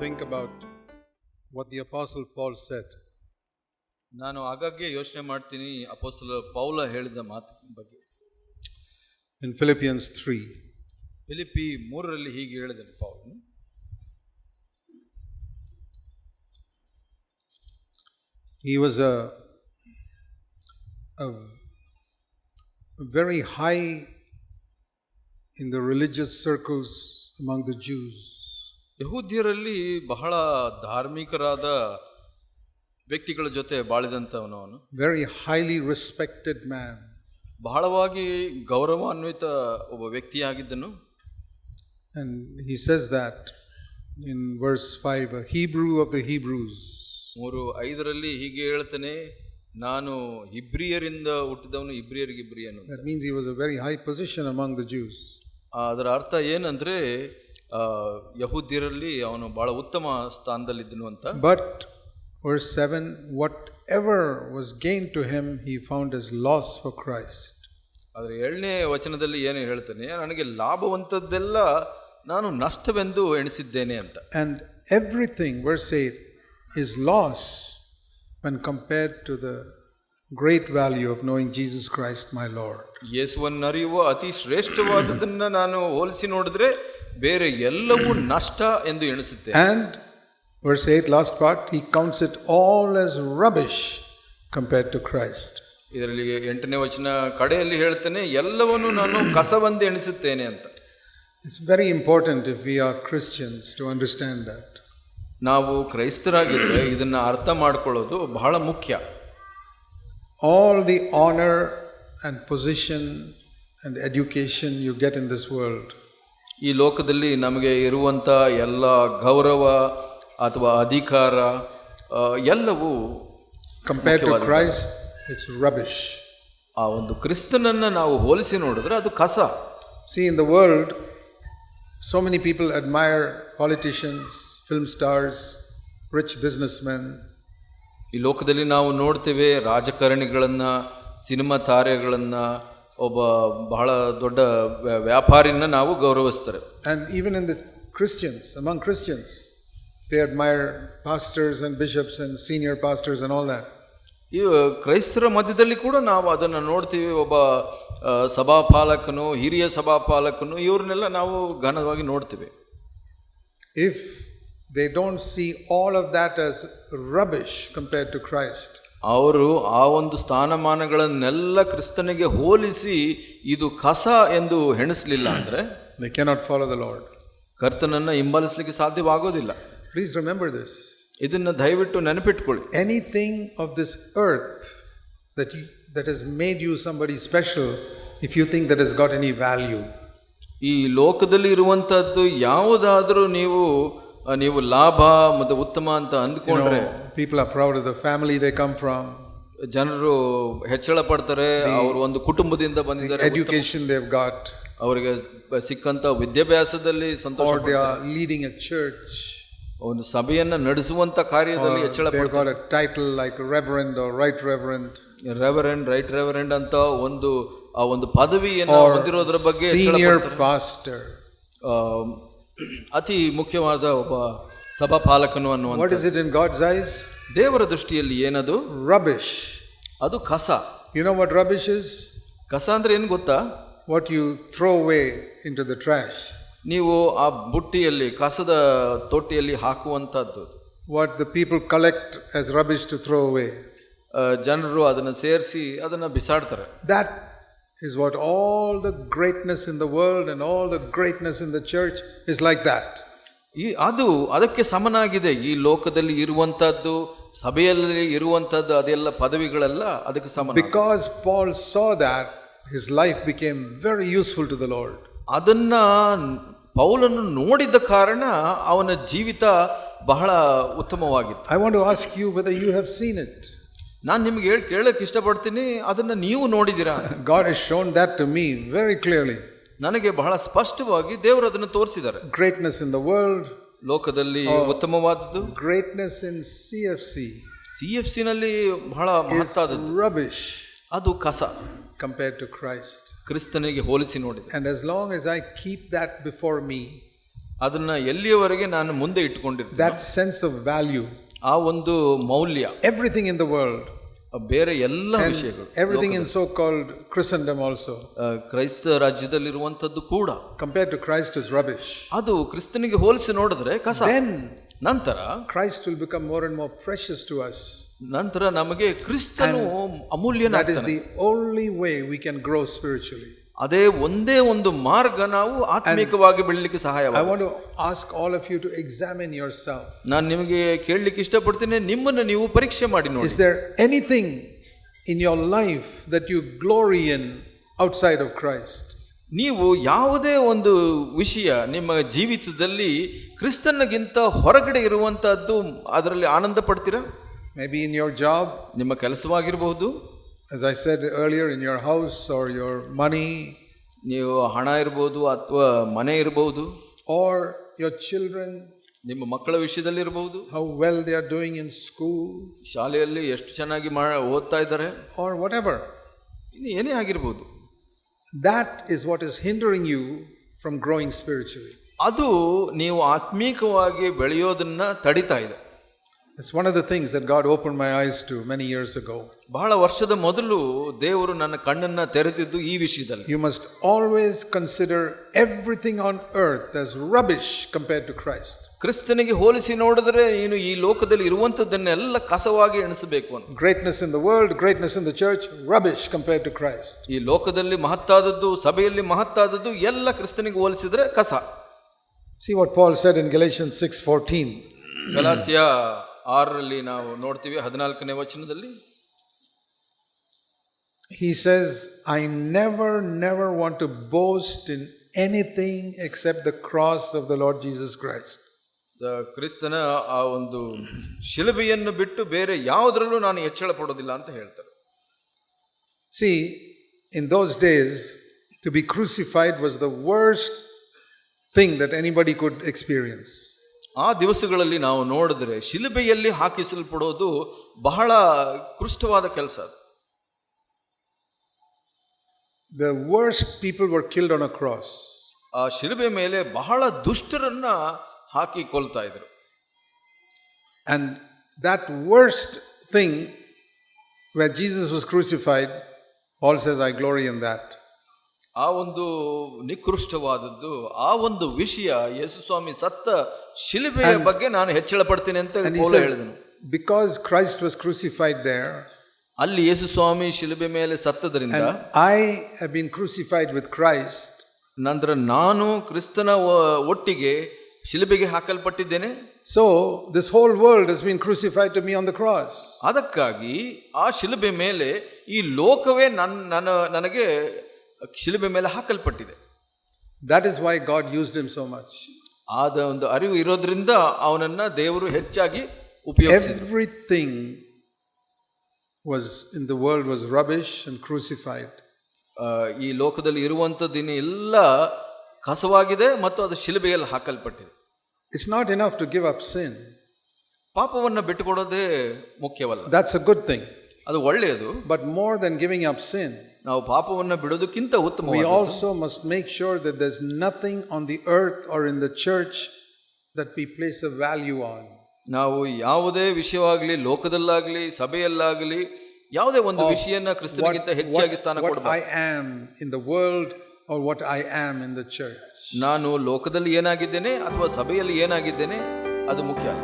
think about what the Apostle Paul said. ನಾನು ಆಗಾಗ್ಗೆ ಯೋಚನೆ ಮಾಡ್ತೀನಿ ಅಪೊಸ್ತಲ ಪೌಲ ಹೇಳಿದ ಮಾತು ಬಗ್ಗೆ. In Philippians 3, ಫಿಲಿಪ್ಪಿ 3ರಲ್ಲಿ ಹೀಗೆ ಹೇಳಿದನು ಪೌಲನು. he was a very high in the religious circles among the Jews. ಯಹೂದ್ಯರಲ್ಲಿ ಬಹಳ ಧಾರ್ಮಿಕರಾದ ವ್ಯಕ್ತಿಗಳ ಜೊತೆ ಬಾಳಿದಂತವನು ಅವನು. Very highly respected man. ಬಹಳವಾಗಿ ಗೌರವಾನ್ವಿತ ಒಬ್ಬ ವ್ಯಕ್ತಿಯಾಗಿದ್ದನು. And he says that in verse 5, a Hebrew of the Hebrews. 3:5ರಲ್ಲಿ ಹೀಗೆ ಹೇಳ್ತಾನೆ, ನಾನು ಇಬ್ರಿಯರಿಂದ ಹುಟ್ಟಿದವನು, ಇಬ್ರಿಯರಿಗೆ ಇಬ್ರಿಯನು. That means he was a very high position among the Jews. ಅದರ ಅರ್ಥ ಏನಂದ್ರೆ ಯಹೂದ್ಯರಲ್ಲಿ ಅವನು ಬಹಳ ಉತ್ತಮ ಸ್ಥಾನದಲ್ಲಿದ್ದನು ಅಂತ. But verse 7, whatever was gained to him, he found as loss for Christ. ಆದರೆ 7ನೇ ವಚನದಲ್ಲಿ ಏನು ಹೇಳ್ತಾನೆ, ನನಗೆ ಲಾಭವಂತದ್ದೆಲ್ಲ ನಾನು ನಷ್ಟವೆಂದು ಎಣಿಸಿದ್ದೇನೆ ಅಂತ. And everything, verse 8, is loss when compared to the great value of knowing Jesus Christ my Lord. ಯೇಸುವನ್ನು ಅರಿಯುವ ಅತಿ ಶ್ರೇಷ್ಠವಾದದನ್ನ ನಾನು ಹೋಲಿಸಿ ನೋಡಿದ್ರೆ ಬೇರೆ ಎಲ್ಲವೂ ನಷ್ಟ ಎಂದು ಎಣಿಸುತ್ತೇನೆ. And verse 8, last part, he counts it all as rubbish compared to Christ. ಇದರಲ್ಲಿ 8ನೇ ವಚನ ಕಡೆಯಲ್ಲಿ ಹೇಳ್ತಾನೆ, ಎಲ್ಲವನ್ನು ನಾನು ಕಸವೆಂದು ಎಣಿಸುತ್ತೇನೆ ಅಂತ. It's very important if we are Christians to understand that. ನಾವು ಕ್ರೈಸ್ತರಾಗಿದ್ದರೆ ಇದನ್ನ ಅರ್ಥ ಮಾಡ್ಕೊಳ್ಳೋದು ಬಹಳ ಮುಖ್ಯ. All the honor and position and education you get in this world, ಈ ಲೋಕದಲ್ಲಿ ನಮಗೆ ಇರುವಂಥ ಎಲ್ಲ ಗೌರವ ಅಥವಾ ಅಧಿಕಾರ ಎಲ್ಲವೂ compared to Christ, it's rubbish. ಆ ಒಂದು ಕ್ರಿಸ್ತನನ್ನು ನಾವು ಹೋಲಿಸಿ ನೋಡಿದ್ರೆ ಅದು ಕಸ. See, in the world, so many people admire politicians, film stars, rich businessmen. ಈ ಲೋಕದಲ್ಲಿ ನಾವು ನೋಡ್ತೇವೆ ರಾಜಕಾರಣಿಗಳನ್ನ, ಸಿನಿಮಾ ತಾರೆಗಳನ್ನ, ಒಬ್ಬ ಬಹಳ ದೊಡ್ಡ ವ್ಯಾಪಾರಿನ ನಾವು ಗೌರವಿಸ್ತಾರೆ. And even in the Christians, among Christians, they admire pastors and bishops and senior pastors and all that. ಈ ಕ್ರೈಸ್ತರ ಮಧ್ಯದಲ್ಲಿ ಕೂಡ ನಾವು ಅದನ್ನು ನೋಡ್ತೀವಿ. ಒಬ್ಬ ಸಭಾಪಾಲಕನು, ಹಿರಿಯ ಸಭಾಪಾಲಕನು, ಇವ್ರನ್ನೆಲ್ಲ ನಾವು ಘನವಾಗಿ ನೋಡ್ತೀವಿ. If they don't see all of that as rubbish compared to Christ, ಅವರು ಆ ಒಂದು ಸ್ಥಾನಮಾನಗಳನ್ನೆಲ್ಲ ಕ್ರಿಸ್ತನಿಗೆ ಹೋಲಿಸಿ ಇದು ಕಸ ಎಂದು ಹೆಣಿಸಲಿಲ್ಲ ಅಂದ್ರೆ they cannot follow the Lord. ಕರ್ತನನ್ನ ಹಿಂಬಾಲಿಸಲಿಕ್ಕೆ ಸಾಧ್ಯವಾಗೋದಿಲ್ಲ. Please remember this. ಇದನ್ನ ದಯವಿಟ್ಟು ನೆನಪಿಟ್ಕೊಳ್ಳಿ. Anything of this earth that has made you somebody special, if you think that has got any value, ಈ ಲೋಕದಲ್ಲಿ ಇರುವಂತದ್ದು ಯಾವುದಾದರೂ ನೀವು ಲಾಭ ಮತ್ತು ಉತ್ತಮ ಅಂತ ಅಂದ್ಕೊಂಡ್ರೆ, people are proud of the family they come from, ಜನರು ಹೆಚ್ಚಳ ಪಡ್ತಾರೆ, ಅವರು ಒಂದು ಕುಟುಂಬದಿಂದ ಬಂದಿದ್ದಾರೆ, education they've got, ಅವರಿಗೆ ಸಿಕ್ಕಂತ ವಿದ್ಯಾಭ್ಯಾಸದಲ್ಲಿ ಸಂತೋಷ, or they are leading a church, ಒಂದು ಸಭೆಯನ್ನ ನಡೆಸುವಂತ ಕಾರ್ಯದಲ್ಲಿ ಹೆಚ್ಚಳ ಪಡ್ತಾರೆ, they've got ಪಡ್ತಾರೆ. a title like reverend or right reverend, right reverend ಅಂತ ಆ ಒಂದು ಪದವಿಯನ್ನು ಹೊಂದಿರೋದ್ರ ಬಗ್ಗೆ senior pastor, ಅತಿ ಮುಖ್ಯವಾದ ಒಬ್ಬ ಸಭಾಪಾಲಕನು ಅನ್ನುವಂತ. what is it in God's eyes? ದೇವರ ದೃಷ್ಟಿಯಲ್ಲಿ ಏನದು? Rubbish. ಅದು ಕಸ. You know what rubbish is? ಕಸ ಅಂದ್ರೆ ಏನು ಗೊತ್ತಾ? What you throw away into the trash. ನೀವು ಆ ಬುಟ್ಟಿಯಲ್ಲಿ, ಕಸದ ತೊಟ್ಟಿಯಲ್ಲಿ ಹಾಕುವಂತದ್ದು. What the people collect as rubbish to throw away. ಜನರು ಅದನ್ನು ಸೇರಿಸಿ ಅದನ್ನ ಬಿಸಾಡ್ತಾರೆ. That is what all the greatness in the world and all the greatness in the church is like that. ಅದಕ್ಕೆ ಸಮನಾಗಿದೆ ಈ ಲೋಕದಲ್ಲಿ ಇರುವಂತದ್ದು, ಸಭೆಯಲ್ಲಿ ಇರುವಂತದ್ದು, ಅದೆಲ್ಲ ಪದವಿಗಳೆಲ್ಲ ಅದಕ್ಕೆ ಸಮಾನ. Because Paul saw that, his life became very useful to the Lord. ಅದನ್ನ ಪೌಲನು ನೋಡಿದ ಕಾರಣ ಅವನ ಜೀವಿತ ಬಹಳ ಉತ್ತಮವಾಗಿತ್ತು. I want to ask you whether you have seen it. ನಾನು ನಿಮ್ಗೆ ಕೇಳಕ್ಕೆ ಇಷ್ಟಪಡ್ತೀನಿ, ಅದನ್ನ ನೀವು ನೋಡಿದ್ದೀರಾ? God has shown that to me very clearly. ನನಗೆ ಬಹಳ ಸ್ಪಷ್ಟವಾಗಿ ದೇವರು ಅದನ್ನು ತೋರಿಸಿದ್ದಾರೆ. Greatness in the world, ಲೋಕದಲ್ಲಿ ಉತ್ತಮವಾದದ್ದು, greatness in CFC ನಲ್ಲಿ ಬಹಳ ಮಹತ್ತಾದದ್ದು, rubbish, ಅದು ಕಸ compared to Christ. ಕ್ರಿಸ್ತನಿಗೆ ಹೋಲಿಸಿ ನೋಡಿದೆ. And as long as I keep that before me, ಅದನ್ನ ಎಲ್ಲಿಯವರೆಗೆ ನಾನು ಮುಂದೆ ಇಟ್ಕೊಂಡಿರ್ತೀನಿ, that sense of value, ಆ ಒಂದು ಮೌಲ್ಯ, everything in the world, ಬೇರೆ ಎಲ್ಲ ವಿಷಯಗಳು, everything in so-called Christendom also, ಕ್ರೈಸ್ತ ರಾಜ್ಯದಲ್ಲಿರುವಂಥದ್ದು ಕೂಡ compared to Christ is rubbish. ಅದು ಕ್ರಿಸ್ತನಿಗೆ ಹೋಲಿಸಿ ನೋಡಿದ್ರೆ ಕಸ. Then ನಂತರ Christ will become more and more precious to us. ನಂತರ ನಮಗೆ ಕ್ರಿಸ್ತನು That is ಅಮೂಲ್ಯನಾಗ್ತಾನೆ. the only way we can grow spiritually. ಅದೇ ಒಂದೇ ಒಂದು ಮಾರ್ಗ ನಾವು ಆತ್ಮಿಕವಾಗಿ ಬೆಳಲಿಕ್ಕೆ I ಸಹಾಯವಾಗುತ್ತೆ. want to ask all of you to examine yourself. ನಾನು ನಿಮಗೆ ಕೇಳಲಿಕ್ಕೆ ಇಷ್ಟಪಡ್ತೀನಿ, ನಿಮ್ಮನ್ನು ನೀವು ಪರೀಕ್ಷೆ ಮಾಡಿ ನೋಡಿ. Is there anything in your life that you glory in outside of Christ? ನೀವು ಯಾವುದೇ ಒಂದು ವಿಷಯ ನಿಮ್ಮ ಜೀವಿತದಲ್ಲಿ ಕ್ರಿಸ್ತನಿಗಿಂತ ಹೊರಗಡೆ ಇರುವಂತಹದ್ದು ಅದರಲ್ಲಿ ಆನಂದ ಪಡ್ತೀರಾ? Maybe in your job, ನಿಮ್ಮ ಕೆಲಸವಾಗಿರಬಹುದು, as I said earlier, in your house or your money, ನೀವು ಹಣ ಇರಬಹುದು ಅಥವಾ ಮನೆ ಇರಬಹುದು, or your children, ನಿಮ್ಮ ಮಕ್ಕಳ ವಿಷಯದಲ್ಲಿ ಇರಬಹುದು, how well they are doing in school, ಶಾಲೆಯಲ್ಲಿ ಎಷ್ಟು ಚೆನ್ನಾಗಿ ಓದ್ತಾ ಇದ್ದಾರೆ, or whatever. ಇನ್ನು ಏನೇ ಆಗಿರಬಹುದು. That is what is hindering you from growing spiritually. ಅದು ನೀವು ಆತ್ಮೀಕವಾಗಿ ಬೆಳೆಯೋದನ್ನ ತಡಿತಾ ಇದೆ. It's one of the things that God opened my eyes to many years ago. ಬಹಳ ವರ್ಷದ ಮೊದಲು ದೇವರು ನನ್ನ ಕಣ್ಣನ್ನ ತೆರೆದಿದ್ದು ಈ ವಿಷಯದಲ್ಲಿ. You must always consider everything on earth as rubbish compared to Christ. ಕ್ರಿಸ್ತನಿಗೆ ಹೋಲಿಸಿ ನೋಡಿದ್ರೆ ನೀನು ಈ ಲೋಕದಲ್ಲಿ ಇರುವಂತದ್ದನ್ನೆಲ್ಲ ಕಸವಾಗಿ ಎಣಿಸಬೇಕು ಅಂತ. Greatness in the world, greatness in the church, rubbish compared to Christ. ಈ ಲೋಕದಲ್ಲಿ ಮಹತ್ತಾದದ್ದು, ಸಭೆಯಲ್ಲಿ ಮಹತ್ತಾದದ್ದು ಎಲ್ಲ ಕ್ರಿಸ್ತನಿಗೆ ಹೋಲಿಸಿದ್ರೆ ಕಸ. See what Paul said in Galatians 6:14. Galatia 6ರಲ್ಲಿ ನಾವು ನೋಡ್ತೀವಿ 14ನೇ ವಚನದಲ್ಲಿ. He says, I never want to boast in anything except the cross of the Lord Jesus Christ. ಕ್ರಿಸ್ತನ ಆ ಒಂದು ಶಿಲುಬೆಯನ್ನು ಬಿಟ್ಟು ಬೇರೆ ಯಾವುದರಲ್ಲೂ ನಾನು ಹೆಚ್ಚಳ ಪಡೋದಿಲ್ಲ ಅಂತ ಹೇಳ್ತಾರೆ. See, in those days, to be crucified was the worst thing that anybody could experience. ಆ ದಿವಸಗಳಲ್ಲಿ ನಾವು ನೋಡಿದ್ರೆ ಶಿಲುಬೆಯಲ್ಲಿ ಹಾಕಿಸಲ್ಪಡೋದು ಬಹಳ ಕೃಷ್ಟವಾದ ಕೆಲಸ. ಅದು the worst people were killed on a cross. ಆ ಶಿಲುಬೆ ಮೇಲೆ ಬಹಳ ದುಷ್ಟರನ್ನ ಹಾಕಿ ಕೊಲ್ತಾ ಇದ್ರು. And that worst thing where Jesus was crucified, Paul says, I glory in that. ಆ ಒಂದು ನಿಕೃಷ್ಟವಾದದ್ದು, ಆ ಒಂದು ವಿಷಯ, ಯೇಸು ಸ್ವಾಮಿ ಸತ್ತ ಶಿಲುಬೆಯ ಬಗ್ಗೆ ನಾನು ಹೆಚ್ಚಳ ಪಡ್ತೀನಿ ಅಂತ ಪೌಲ ಹೇಳಿದನು. Because Christ was crucified there, ಅಲ್ಲಿ ಯೇಸು ಸ್ವಾಮಿ ಶಿಲುಬೆ ಮೇಲೆ ಸತ್ತದರಿಂದ, and I have been crucified with Christ, ನಂತರ ನಾನು ಕ್ರಿಸ್ತನ ಒಟ್ಟಿಗೆ ಶಿಲುಬೆಗೆ ಹಾಕಲ್ಪಟ್ಟಿದ್ದೇನೆ. so this whole world has been crucified to me on the cross. ಅದಕ್ಕಾಗಿ ಆ ಶಿಲುಬೆ ಮೇಲೆ ಈ ಲೋಕವೇ ನನಗೆ ಶಿಲುಬೆ ಮೇಲೆ ಹಾಕಲ್ಪಟ್ಟಿದೆ. That is why God used him so much. ಆದ ಒಂದು ಅರಿವು ಇರೋದ್ರಿಂದ ಅವನನ್ನ ದೇವರು ಹೆಚ್ಚಾಗಿ ಉಪಯೋಗಿಸಿದರು. Everything was in the world was rubbish and crucified. ಈ ಲೋಕದಲ್ಲಿ ಇರುವಂಥದ್ದು ಎಲ್ಲ ಕಸವಾಗಿದೆ ಮತ್ತು ಅದು ಶಿಲುಬೆಯಲ್ಲಿ ಹಾಕಲ್ಪಟ್ಟಿದೆ. It's not enough to give up sin. ಪಾಪವನ್ನು ಬಿಟ್ಟುಕೊಡೋದೇ ಮುಖ್ಯವಲ್ಲ. That's a good thing. ಅದು ಒಳ್ಳೆಯದು. But more than giving up sin, ನಾವು ಪಾಪವನ್ನು ಬಿಡೋದಕ್ಕಿಂತ we ಉತ್ತಮವಾದದ್ದು, also must make sure that there's nothing on the earth or in the church that we place a value on. ನಾವು ಯಾವುದೇ ವಿಷಯವಾಗಲಿ, ಲೋಕದಲ್ಲಾಗಲಿ ಸಭೆಯಲ್ಲಾಗಲಿ ಯಾವುದೇ ಒಂದು ವಿಷಯನ ಕ್ರಿಸ್ತನಿಗಿಂತ ಹೆಚ್ಚಾಗಿ ಸ್ಥಾನ ಕೊಡಬಾರದು. What I am in the world or what I am in the church. ನಾನು ಲೋಕದಲ್ಲಿ ಏನಾಗಿದ್ದೇನೆ ಅಥವಾ ಸಭೆಯಲ್ಲಿ ಏನಾಗಿದ್ದೇನೆ ಅದು ಮುಖ್ಯ ಅಲ್ಲ.